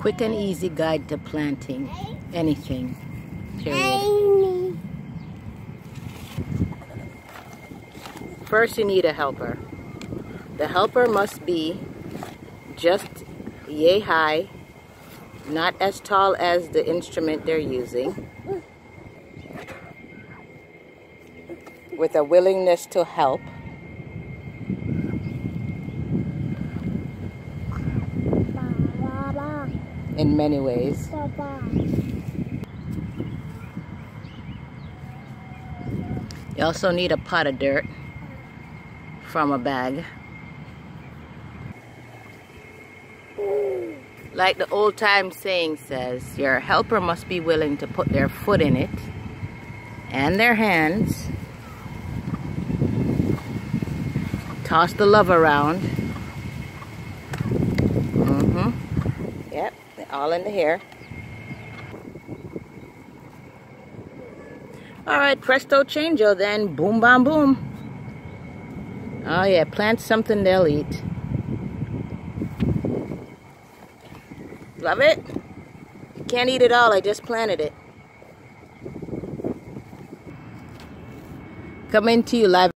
quick and easy guide to planting anything, period. First, you need a helper. The helper must be just yay high, not as tall as the instrument they're using, with a willingness to help. In many ways. You also need a pot of dirt from a bag. Like the old time saying says, your helper must be willing to put their foot in it and their hands, toss the love around. Yep, all in the hair. Alright, presto changeo then. Boom, bam, boom. Oh yeah, plant something they'll eat. Love it? Can't eat it all, I just planted it. Coming to you live.